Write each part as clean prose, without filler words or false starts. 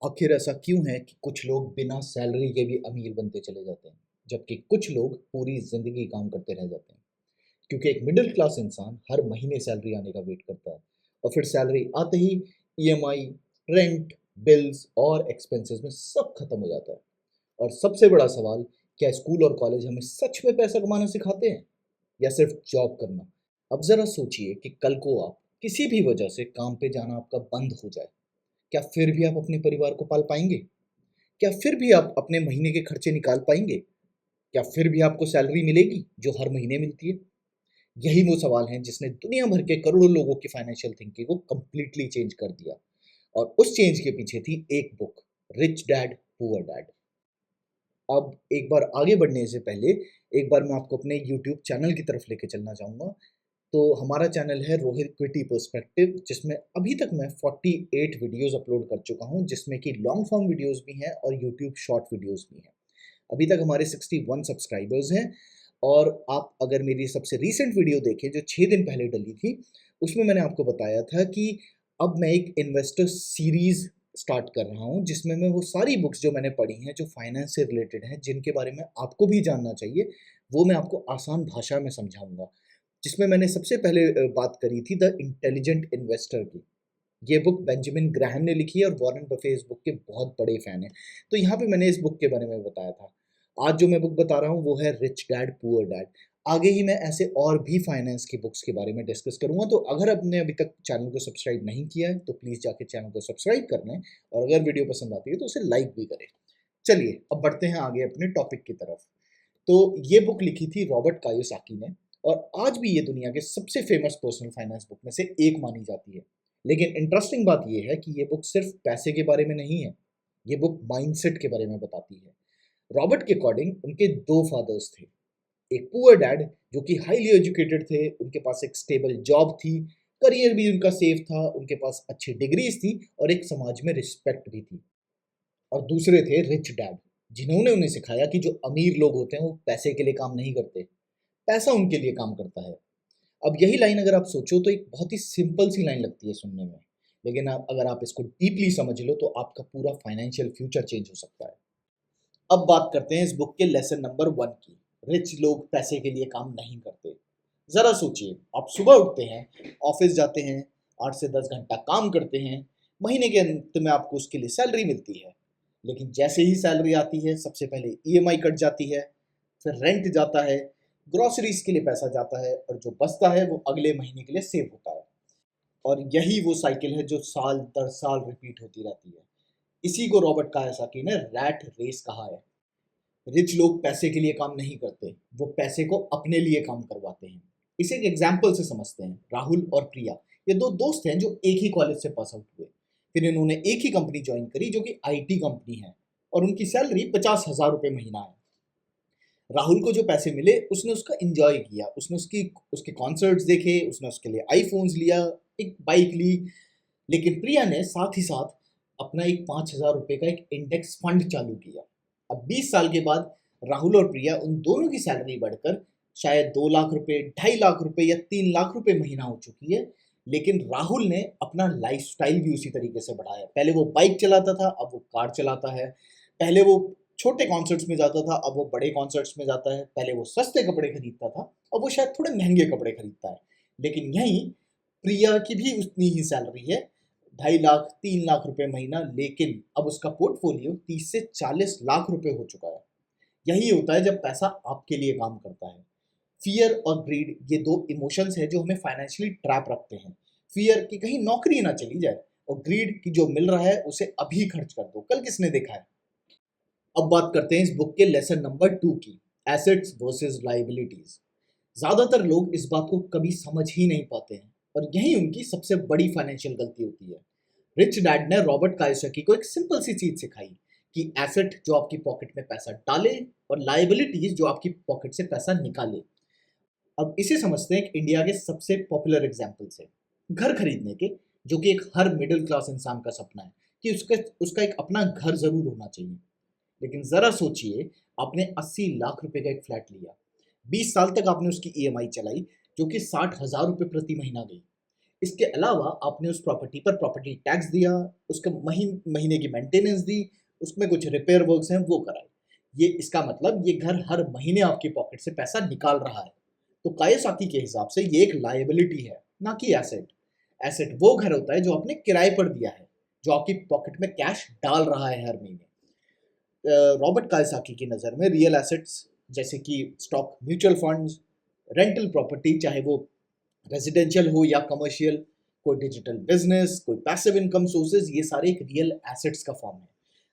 आखिर ऐसा क्यों है कि कुछ लोग बिना सैलरी के भी अमीर बनते चले जाते हैं, जबकि कुछ लोग पूरी ज़िंदगी काम करते रह जाते हैं? क्योंकि एक मिडिल क्लास इंसान हर महीने सैलरी आने का वेट करता है और फिर सैलरी आते ही ईएमआई, रेंट, बिल्स और एक्सपेंसेस में सब खत्म हो जाता है। और सबसे बड़ा सवाल, क्या स्कूल और कॉलेज हमें सच में पैसा कमाना सिखाते हैं या सिर्फ जॉब करना? अब ज़रा सोचिए कि कल को आप किसी भी वजह से काम पे जाना आपका बंद हो जाए, क्या फिर भी आप अपने परिवार को पाल पाएंगे? क्या फिर भी आप अपने महीने के खर्चे निकाल पाएँगे? क्या फिर भी आपको सैलरी मिलेगी जो हर महीने मिलती है? यही वो सवाल हैं जिसने दुनिया भर के करोड़ों लोगों की फाइनेंशियल थिंकिंग को कंप्लीटली चेंज कर दिया। और उस चेंज के पीछे थी एक book, rich dad poor dad. अब एक बार आगे बढ़ने से पहले एक बार मैं आपको अपने यूट्यूब चैनल की तरफ लेके चलना चाहूँगा। तो हमारा चैनल है रोहित क्विटी पर्सपेक्टिव, जिसमें अभी तक मैं 48 वीडियोज़ अपलोड कर चुका हूँ, जिसमें कि लॉन्ग फॉर्म वीडियोज़ भी हैं और यूट्यूब शॉर्ट वीडियोज़ भी हैं। अभी तक हमारे 61 सब्सक्राइबर्स हैं। और आप अगर मेरी सबसे रीसेंट वीडियो देखें जो 6 दिन पहले डली थी, उसमें मैंने आपको बताया था कि अब मैं एक इन्वेस्टर सीरीज़ स्टार्ट कर रहा हूँ, जिसमें मैं वो सारी बुक्स जो मैंने पढ़ी हैं, जो फाइनेंस से रिलेटेड हैं, जिनके बारे में आपको भी जानना चाहिए, वो मैं आपको आसान भाषा में समझाऊँगा। जिसमें मैंने सबसे पहले बात करी थी द इंटेलिजेंट इन्वेस्टर की। ये बुक बेंजामिन ग्राहम ने लिखी है और वॉरेन बफे इस बुक के बहुत बड़े फ़ैन हैं। तो यहाँ पे मैंने इस बुक के बारे में बताया था। आज जो मैं बुक बता रहा हूँ वो है रिच डैड पुअर डैड। आगे ही मैं ऐसे और भी फाइनेंस की बुक्स के बारे में डिस्कस करूँगा, तो अगर आपने अभी तक चैनल को सब्सक्राइब नहीं किया है तो प्लीज़ जाके चैनल को सब्सक्राइब कर लें, और अगर वीडियो पसंद आती है तो उसे लाइक भी करें। चलिए अब बढ़ते हैं आगे अपने टॉपिक की तरफ। तो ये बुक लिखी थी रॉबर्ट कायोसाकी ने, और आज भी ये दुनिया के सबसे फेमस पर्सनल फाइनेंस बुक में से एक मानी जाती है। लेकिन इंटरेस्टिंग बात ये है कि ये बुक सिर्फ पैसे के बारे में नहीं है, ये बुक माइंडसेट के बारे में बताती है। रॉबर्ट के अकॉर्डिंग उनके दो फादर्स थे। एक पुअर डैड जो कि हाईली एजुकेटेड थे, उनके पास एक स्टेबल जॉब थी, करियर भी उनका सेफ था, उनके पास अच्छी डिग्रीज थी और एक समाज में रिस्पेक्ट भी थी। और दूसरे थे रिच डैड, जिन्होंने उन्हें सिखाया कि जो अमीर लोग होते हैं वो पैसे के लिए काम नहीं करते, पैसा उनके लिए काम करता है। अब यही लाइन अगर आप सोचो तो एक बहुत ही सिंपल सी लाइन लगती है सुनने में, लेकिन अगर आप इसको डीपली समझ लो तो आपका पूरा फाइनेंशियल फ्यूचर चेंज हो सकता है। अब बात करते हैं इस बुक के लेसन नंबर 1 की। रिच लोग पैसे के लिए काम नहीं करते। ज़रा सोचिए, आप सुबह उठते हैं, ऑफिस जाते हैं, 8 से 10 घंटा काम करते हैं, महीने के अंत में आपको उसके लिए सैलरी मिलती है। लेकिन जैसे ही सैलरी आती है, सबसे पहले ईएमआई कट जाती है, फिर रेंट जाता है, ग्रोसरीज के लिए पैसा जाता है, और जो बचता है वो अगले महीने के लिए सेव होता है। और यही वो साइकिल है जो साल दर साल रिपीट होती रहती है। इसी को रॉबर्ट कायासाकी ने रैट रेस कहा है। रिच लोग पैसे के लिए काम नहीं करते, वो पैसे को अपने लिए काम करवाते हैं। इसे एक एग्जाम्पल से समझते हैं। राहुल और प्रिया, ये दो दोस्त हैं जो एक ही कॉलेज से पास आउट हुए। फिर इन्होंने एक ही कंपनी ज्वाइन करी जो कि आईटी कंपनी है, और उनकी सैलरी 50,000 रुपये महीना है। राहुल को जो पैसे मिले उसने उसका इंजॉय किया, उसने उसके कॉन्सर्ट्स देखे, उसने उसके लिए आईफोन्स लिया, एक बाइक ली। लेकिन प्रिया ने साथ ही साथ अपना एक 5,000 रुपये का एक इंडेक्स फंड चालू किया। अब 20 साल के बाद राहुल और प्रिया, उन दोनों की सैलरी बढ़कर शायद 2 लाख रुपए, 2.5 लाख रुपए या 3 लाख रुपए महीना हो चुकी है। लेकिन राहुल ने अपना लाइफस्टाइल भी उसी तरीके से बढ़ाया। पहले वो बाइक चलाता था, अब वो कार चलाता है। पहले वो छोटे कॉन्सर्ट्स में जाता था, अब वो बड़े कॉन्सर्ट्स में जाता है। पहले वो सस्ते कपड़े खरीदता था, अब वो शायद थोड़े महंगे कपड़े खरीदता है। लेकिन यहीं प्रिया की भी उतनी ही सैलरी है, 2.5 लाख 3 लाख रुपए महीना, लेकिन अब उसका पोर्टफोलियो 30 से 40 लाख रुपए हो चुका है। यही होता है जब पैसा आपके लिए काम करता है। फियर और ग्रीड, ये दो इमोशंस हैं जो हमें फाइनेंशियली ट्रैप रखते हैं। फियर कि कहीं नौकरी ना चली जाए, और ग्रीड कि जो मिल रहा है उसे अभी खर्च कर दो, कल किसने देखा है। अब बात करते हैं इस बुक के लेसन नंबर 2 की, एसेट्स वर्सेस लाइबिलिटीज। ज्यादातर लोग इस बात को कभी समझ ही नहीं पाते हैं, और यही उनकी सबसे बड़ी फाइनेंशियल गलती होती है। रिच डैड ने रॉबर्ट कायोसाकी को एक सिंपल सी चीज सिखाई कि एसेट जो आपकी पॉकेट में पैसा डाले, और लाइबिलिटीज जो आपकी पॉकेट से पैसा निकाले। अब इसे समझते हैं एक इंडिया के सबसे पॉपुलर एग्जाम्पल से, घर खरीदने के, जो कि एक हर मिडिल क्लास इंसान का सपना है कि उसका उसका एक अपना घर जरूर होना चाहिए। लेकिन जरा सोचिए, आपने 80 लाख रुपए का एक फ्लैट लिया, 20 साल तक आपने उसकी ईएमआई चलाई, जो कि 60,000 रुपये प्रति महीना गई। इसके अलावा आपने उस प्रॉपर्टी पर प्रॉपर्टी टैक्स दिया, उसका महीने की मेंटेनेंस दी, उसमें कुछ रिपेयर वर्क्स हैं वो कराए। ये इसका मतलब ये घर हर महीने आपकी पॉकेट से पैसा निकाल रहा है। तो कायासाकी के हिसाब से ये एक लायबिलिटी है, ना कि एसेट। एसेट वो घर होता है जो आपने किराए पर दिया है, जो आपकी पॉकेट में कैश डाल रहा है हर महीने। रॉबर्ट कायसाकी की नज़र में रियल एसेट्स जैसे कि stock, mutual funds, rental property, चाहे वो रेजिडेंशियल हो या कमर्शियल, कोई डिजिटल बिजनेस, कोई पैसिव इनकम सोर्सेज, ये सारे एक रियल एसेट्स का फॉर्म है।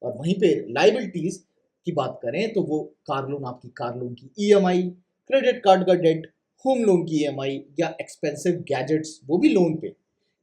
और वहीं पे लाइबिलिटीज की बात करें तो वो कार लोन, आपकी कार लोन की ईएमआई, क्रेडिट कार्ड का डेट, होम लोन की ईएमआई या एक्सपेंसिव गैजेट्स वो भी लोन पे,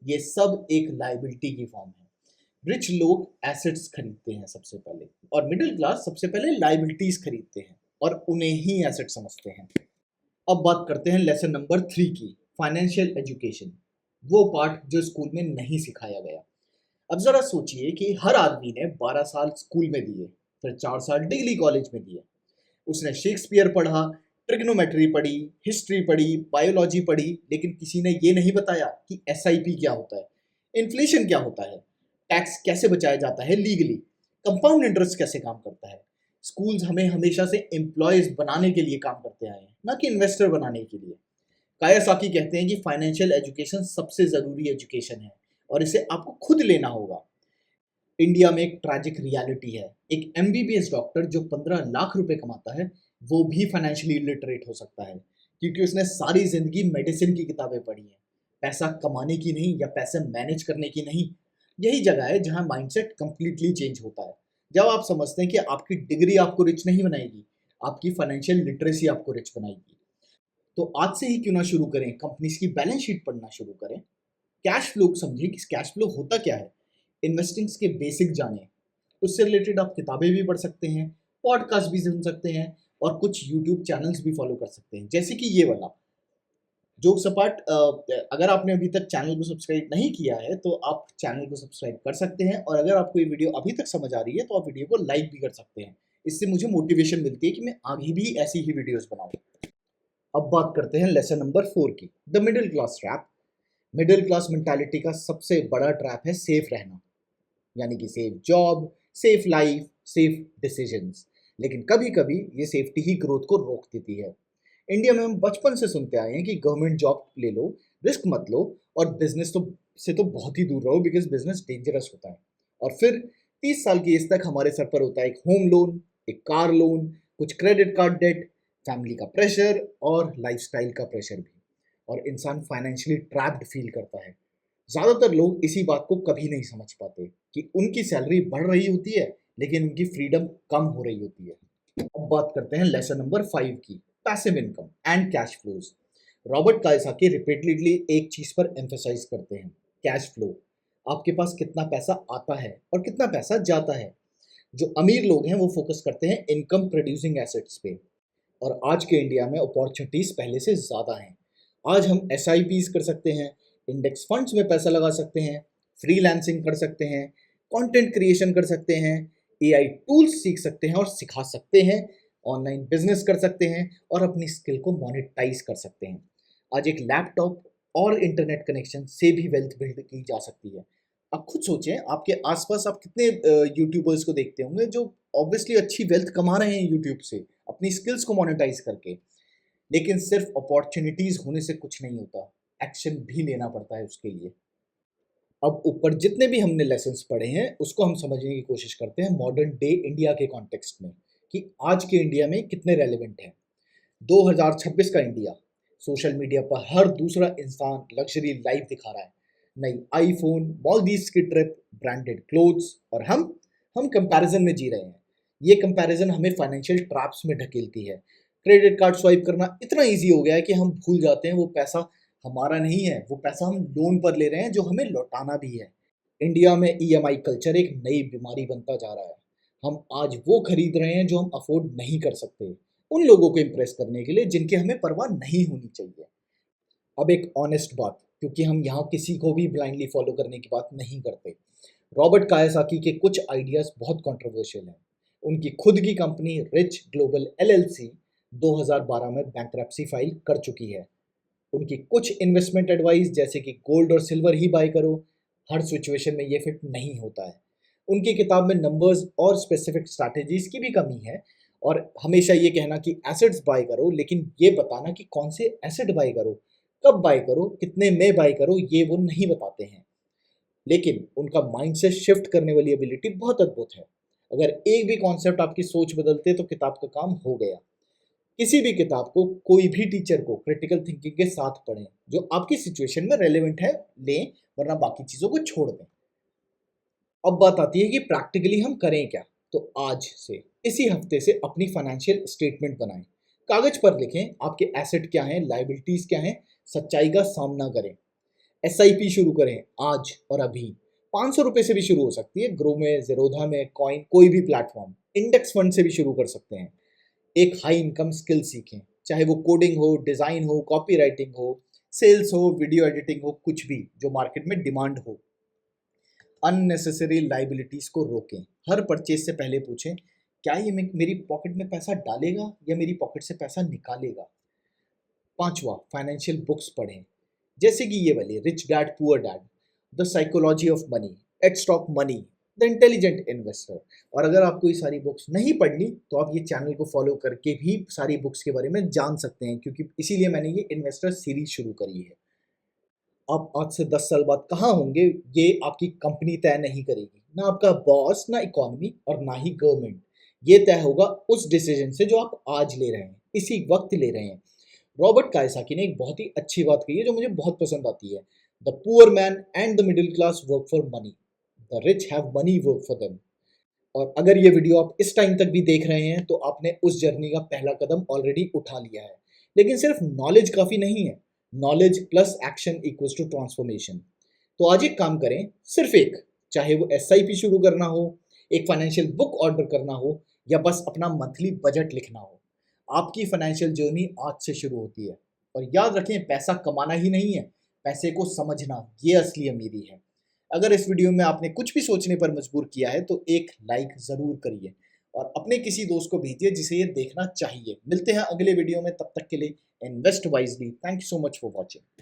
ये सब एक लाइबिलिटी की फॉर्म है। रिच लोग एसेट्स खरीदते हैं सबसे पहले, और मिडिल क्लास सबसे पहले लाइबिलिटीज खरीदते हैं और उन्हें ही एसेट समझते हैं। अब बात करते हैं लेसन नंबर 3 की, फाइनेंशियल एजुकेशन, वो पार्ट जो स्कूल में नहीं सिखाया गया। अब जरा सोचिए कि हर आदमी ने 12 साल स्कूल में दिए, फिर 4 साल डिग्री कॉलेज में दिए। उसने शेक्सपियर पढ़ा, ट्रिग्नोमेट्री पढ़ी, हिस्ट्री पढ़ी, बायोलॉजी पढ़ी, लेकिन किसी ने ये नहीं बताया कि एसआईपी क्या होता है, इन्फ्लेशन क्या होता है, टैक्स कैसे बचाया जाता है लीगली, कंपाउंड इंटरेस्ट कैसे काम करता है। स्कूल्स हमें हमेशा से एम्प्लॉयज बनाने के लिए काम करते आए हैं, ना कि इन्वेस्टर बनाने के लिए। कायासाकी कहते हैं कि फाइनेंशियल एजुकेशन सबसे ज़रूरी एजुकेशन है और इसे आपको खुद लेना होगा। इंडिया में एक ट्रैजिक रियलिटी है, एक एमबीबीएस डॉक्टर जो 15 लाख रुपए कमाता है वो भी फाइनेंशियली इलिटरेट हो सकता है, क्योंकि उसने सारी जिंदगी मेडिसिन की किताबें पढ़ी हैं, पैसा कमाने की नहीं या पैसे मैनेज करने की नहीं। यही जगह है जहां माइंडसेट कंप्लीटली चेंज होता है, जब आप समझते हैं कि आपकी डिग्री आपको रिच नहीं बनाएगी, आपकी फाइनेंशियल लिटरेसी आपको रिच बनाएगी। तो आज से ही क्यों ना शुरू करें, कंपनीज की बैलेंस शीट पढ़ना शुरू करें, कैश फ्लो समझिए कि कैश फ्लो होता क्या है, इन्वेस्टिंग्स के बेसिक जानें। उससे रिलेटेड आप किताबें भी पढ़ सकते हैं, पॉडकास्ट भी सुन सकते हैं, और कुछ यूट्यूब चैनल्स भी फॉलो कर सकते हैं, जैसे कि ये वाला जोक सपाट। अगर आपने अभी तक चैनल को सब्सक्राइब नहीं किया है तो आप चैनल को सब्सक्राइब कर सकते हैं, और अगर आपको ये वीडियो अभी तक समझ आ रही है तो आप वीडियो को लाइक भी कर सकते हैं। इससे मुझे मोटिवेशन मिलती है कि मैं आगे भी ऐसी ही वीडियोस बनाऊं। अब बात करते हैं लेसन नंबर 4 की, the middle class trap. Middle class mentality का सबसे बड़ा ट्रैप है सेफ रहना, यानी कि safe job, safe life, safe decisions. लेकिन कभी कभी ये सेफ्टी ही ग्रोथ को रोक देती है। इंडिया में हम बचपन से सुनते आए हैं कि गवर्नमेंट जॉब ले लो, रिस्क मत लो, और बिजनेस तो बहुत ही दूर रहो बिकॉज बिजनेस डेंजरस होता है। और फिर 30 साल की एज तक हमारे सर पर होता है एक होम लोन, एक कार लोन, कुछ क्रेडिट कार्ड डेट, फैमिली का प्रेशर और लाइफस्टाइल का प्रेशर भी, और इंसान फाइनेंशियली ट्रैप्ड फील करता है। ज़्यादातर लोग इसी बात को कभी नहीं समझ पाते कि उनकी सैलरी बढ़ रही होती है लेकिन उनकी फ्रीडम कम हो रही होती है। अब बात करते हैं लेसन नंबर 5 की, passive income and cash flows. Robert Kiyosaki repeatedly एक चीज पर एम्फेसाइज करते हैं, कैश फ्लो। आपके पास कितना पैसा आता है और कितना पैसा जाता है। जो अमीर लोग हैं वो फोकस करते हैं इनकम प्रोड्यूसिंग एसेट्स पे, और आज के इंडिया में अपॉर्चुनिटीज पहले से ज़्यादा हैं। आज हम एस कर सकते हैं, इंडेक्स फंड्स में पैसा लगा सकते हैं, फ्रीलांसिंग कर सकते हैं, कंटेंट क्रिएशन कर सकते हैं, एआई टूल्स सीख सकते हैं और सिखा सकते हैं, ऑनलाइन बिजनेस कर सकते हैं और अपनी स्किल को मोनेटाइज कर सकते हैं। आज एक लैपटॉप और इंटरनेट कनेक्शन से भी वेल्थ बिल्ड की जा सकती है। आप खुद सोचें, आपके आसपास आप कितने यूट्यूबर्स को देखते होंगे जो ऑब्वियसली अच्छी वेल्थ कमा रहे हैं यूट्यूब से, अपनी स्किल्स को मोनेटाइज करके। लेकिन सिर्फ अपॉर्चुनिटीज होने से कुछ नहीं होता, एक्शन भी लेना पड़ता है उसके लिए। अब ऊपर जितने भी हमने लेसन्स पढ़े हैं उसको हम समझने की कोशिश करते हैं मॉडर्न डे इंडिया के कॉन्टेक्स्ट में, कि आज के इंडिया में कितने रेलेवेंट हैं। 2026 का इंडिया, सोशल मीडिया पर हर दूसरा इंसान लग्जरी लाइफ दिखा रहा है, नई आईफोन, मॉलदीव्स की ट्रिप, ब्रांडेड क्लोथ्स, और हम कंपैरिजन में जी रहे हैं। ये कंपैरिजन हमें फाइनेंशियल ट्रैप्स में ढकेलती है। क्रेडिट कार्ड स्वाइप करना इतना इजी हो गया है कि हम भूल जाते हैं वो पैसा हमारा नहीं है, वो पैसा हम लोन पर ले रहे हैं जो हमें लौटाना भी है। इंडिया में ईएमआई कल्चर एक नई बीमारी बनता जा रहा है। हम आज वो खरीद रहे हैं जो हम अफोर्ड नहीं कर सकते, उन लोगों को इम्प्रेस करने के लिए जिनकी हमें परवाह नहीं होनी चाहिए। अब एक ऑनेस्ट बात, क्योंकि हम यहाँ किसी को भी ब्लाइंडली फॉलो करने की बात नहीं करते, रॉबर्ट कायासाकी के कुछ आइडियाज बहुत कंट्रोवर्शियल हैं। उनकी खुद की कंपनी रिच ग्लोबल एलएलसी 2012 में बैंक्रप्सी फाइल कर चुकी है। उनकी कुछ इन्वेस्टमेंट एडवाइस जैसे कि गोल्ड और सिल्वर ही बाय करो, हर सिचुएशन में ये फिट नहीं होता है। उनकी किताब में नंबर्स और स्पेसिफिक स्ट्रैटेजीज की भी कमी है, और हमेशा ये कहना कि एसेट्स बाय करो, लेकिन ये बताना कि कौन से एसेट बाय करो, कब बाय करो, कितने में बाय करो, ये वो नहीं बताते हैं। लेकिन उनका माइंडसेट शिफ्ट करने वाली एबिलिटी बहुत अद्भुत है। अगर एक भी कॉन्सेप्ट आपकी सोच बदलते तो किताब का काम हो गया। किसी भी किताब को कोई भी टीचर को क्रिटिकल थिंकिंग के साथ पढ़ें, जो आपकी सिचुएशन में रेलेवेंट है लें, वरना बाकी चीज़ों को छोड़ दें। अब बात आती है कि प्रैक्टिकली हम करें क्या। तो आज से इसी हफ्ते से अपनी फाइनेंशियल स्टेटमेंट बनाएं, कागज पर लिखें आपके एसेट क्या हैं, लायबिलिटीज क्या हैं, सच्चाई का सामना करें। एसआईपी शुरू करें आज और अभी। 500 रुपये से भी शुरू हो सकती है, ग्रो में, जेरोधा में, कॉइन, कोई भी प्लेटफॉर्म। इंडेक्स फंड से भी शुरू कर सकते हैं। एक हाई इनकम स्किल सीखें, चाहे वो कोडिंग हो, डिज़ाइन हो, कॉपी राइटिंग हो, सेल्स हो, वीडियो एडिटिंग हो, कुछ भी जो मार्केट में डिमांड हो। अननेसेसरी लाइबिलिटीज को रोकें। हर परचेज से पहले पूछें, क्या ये मेरी पॉकेट में पैसा डालेगा या मेरी पॉकेट से पैसा निकालेगा। 5वां, फाइनेंशियल बुक्स पढ़ें, जैसे कि ये वाली rich dad poor dad, the psychology of money, at stock money, the intelligent investor. और अगर आपको ये सारी बुक्स नहीं पढ़नी तो आप ये चैनल को फॉलो करके भी सारी बुक्स के बारे में जान सकते हैं, क्योंकि इसीलिए मैंने ये इन्वेस्टर सीरीज शुरू करी है। आप आज से 10 साल बाद कहाँ होंगे ये आपकी कंपनी तय नहीं करेगी, ना आपका बॉस, ना इकोनॉमी और ना ही गवर्नमेंट। ये तय होगा उस डिसीजन से जो आप आज ले रहे हैं, इसी वक्त ले रहे हैं। रॉबर्ट कायसाकी ने एक बहुत ही अच्छी बात कही है जो मुझे बहुत पसंद आती है। The poor man and the middle class work for money, the rich have money work for them. और अगर ये वीडियो आप इस टाइम तक भी देख रहे हैं तो आपने उस जर्नी का पहला कदम ऑलरेडी उठा लिया है। लेकिन सिर्फ नॉलेज काफ़ी नहीं है, knowledge plus action equals to transformation. तो आज एक काम करें, सिर्फ एक, चाहे वो एसआईपी शुरू करना हो, एक फाइनेंशियल बुक ऑर्डर करना हो, या बस अपना मंथली बजट लिखना हो। आपकी फाइनेंशियल जर्नी आज से शुरू होती है। और याद रखें, पैसा कमाना ही नहीं है, पैसे को समझना, ये असली अमीरी है। अगर इस वीडियो में आपने कुछ भी सोचने पर मजबूर किया है तो एक लाइक ज़रूर करिए और अपने किसी दोस्त को भेजिए जिसे ये देखना चाहिए। मिलते हैं अगले वीडियो में, तब तक के लिए invest wisely. Thank you so much for watching.